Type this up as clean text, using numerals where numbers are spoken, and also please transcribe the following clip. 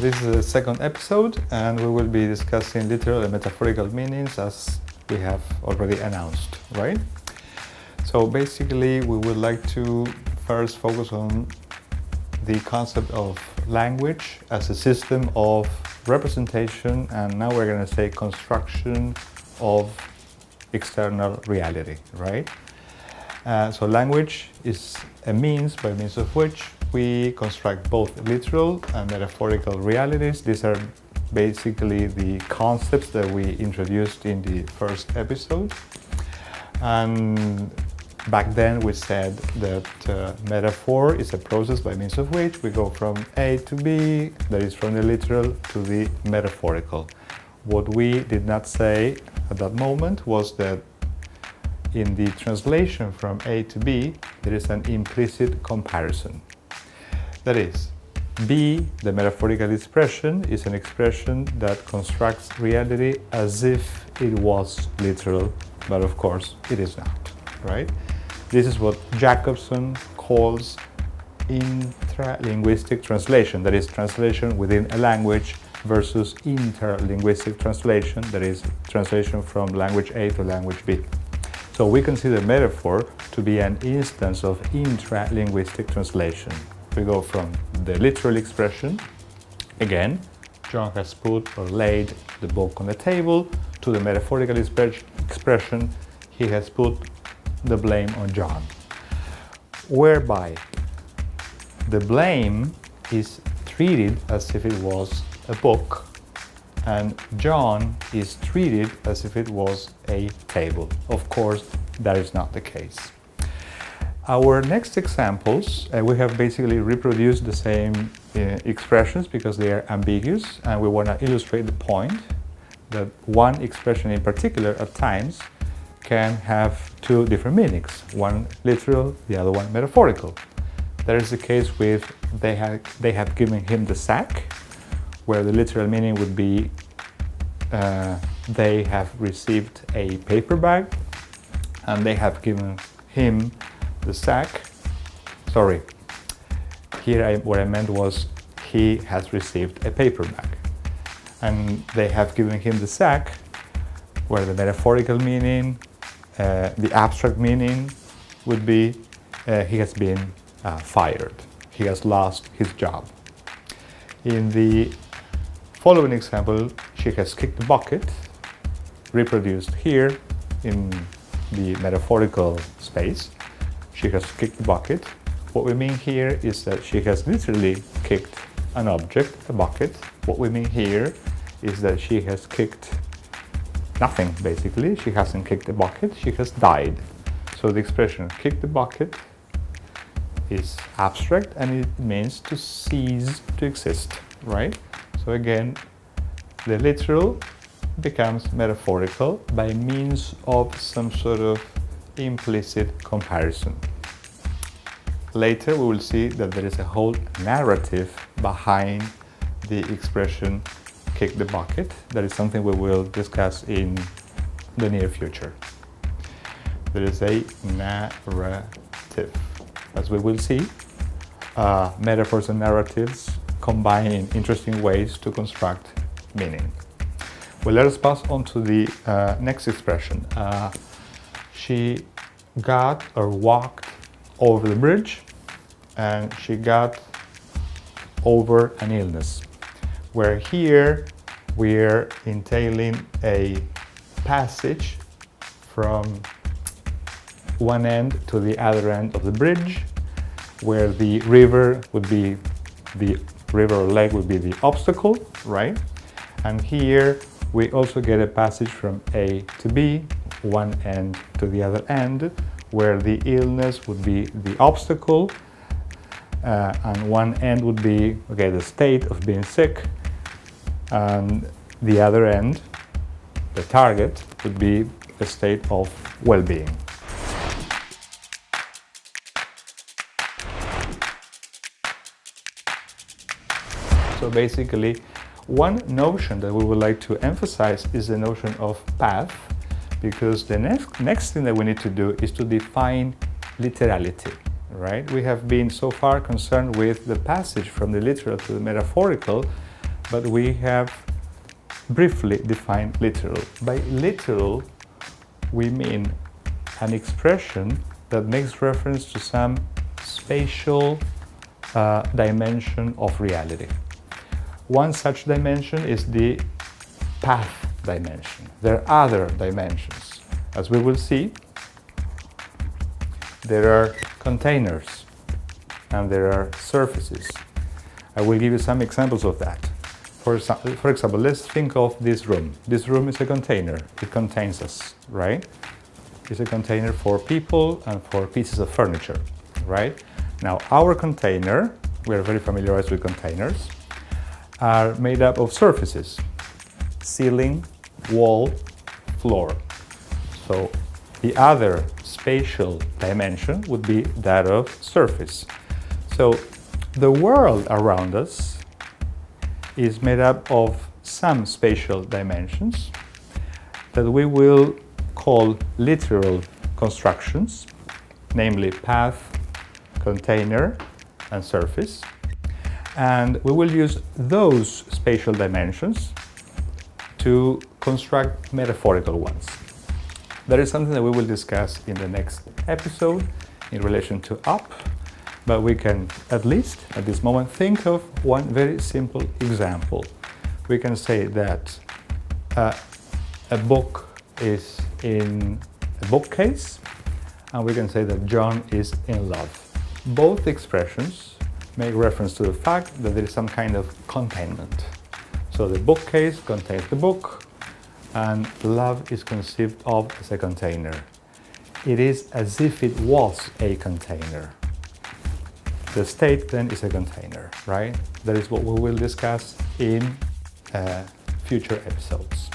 this is the second episode, and we will be discussing literal and metaphorical meanings as we have already announced, right? So basically, we would like to first focus on the concept of language as a system of representation, and now we're going to say construction of external reality, right? So language is a means by means of which we construct both literal and metaphorical realities. These are basically the concepts that we introduced in the first episode. And back then we said that metaphor is a process by means of which we go from A to B, that is from the literal to the metaphorical. What we did not say at that moment was that in the translation from A to B, there is an implicit comparison. That is, B, the metaphorical expression, is an expression that constructs reality as if it was literal, but of course it is not, right? This is what Jacobson calls intralinguistic translation, that is, translation within a language, versus interlinguistic translation, that is, translation from language A to language B. So we consider metaphor to be an instance of intralinguistic translation. We go from the literal expression, again, John has put or laid the book on the table, to the metaphorical expression, he has put the blame on John. Whereby the blame is treated as if it was a book, and John is treated as if it was a table. Of course, that is not the case. Our next examples, we have basically reproduced the same expressions because they are ambiguous, and we want to illustrate the point that one expression in particular at times can have two different meanings, one literal, the other one metaphorical. That is the case with they have given him the sack, where the literal meaning would be they have received a paper bag, and they have given him the sack. Sorry, here what I meant was he has received a paper bag, and they have given him the sack, where the metaphorical meaning, the abstract meaning would be he has been fired, he has lost his job. In the following example, she has kicked the bucket, reproduced here in the metaphorical space. She has kicked the bucket. What we mean here is that she has literally kicked an object, a bucket. What we mean here is that she has kicked nothing, basically. She hasn't kicked a bucket, she has died. So the expression kick the bucket is abstract, and it means to cease to exist, right? So again, the literal becomes metaphorical by means of some sort of implicit comparison. Later we will see that there is a whole narrative behind the expression kick the bucket. That is something we will discuss in the near future. There is a narrative. As we will see, metaphors and narratives combine in interesting ways to construct meaning. Well, let us pass on to the next expression. She got or walked over the bridge, and she got over an illness, where here we're entailing a passage from one end to the other end of the bridge, where the river would be the river or lake would be the obstacle, right? And here we also get a passage from A to B, one end to the other end, where the illness would be the obstacle, and one end would be, okay, the state of being sick, and the other end, the target, would be a state of well-being. So basically, one notion that we would like to emphasize is the notion of path, because the next thing that we need to do is to define literality, right? We have been so far concerned with the passage from the literal to the metaphorical, but we have briefly defined literal. By literal, we mean an expression that makes reference to some spatial dimension of reality. One such dimension is the path dimension. There are other dimensions. As we will see, there are containers and there are surfaces. I will give you some examples of that. For example, let's think of this room. This room is a container. It contains us, right? It's a container for people and for pieces of furniture, right? Now, our container, we are very familiarized with containers, are made up of surfaces: ceiling, wall, floor. So the other spatial dimension would be that of surface. So the world around us is made up of some spatial dimensions that we will call literal constructions, namely path, container, and surface. And we will use those spatial dimensions to construct metaphorical ones. That is something that we will discuss in the next episode in relation to up, but we can at least at this moment think of one very simple example. We can say that a book is in a bookcase, and we can say that John is in love. Both expressions make reference to the fact that there is some kind of containment. So the bookcase contains the book, and love is conceived of as a container. It is as if it was a container. The state then is a container, right? That is what we will discuss in future episodes.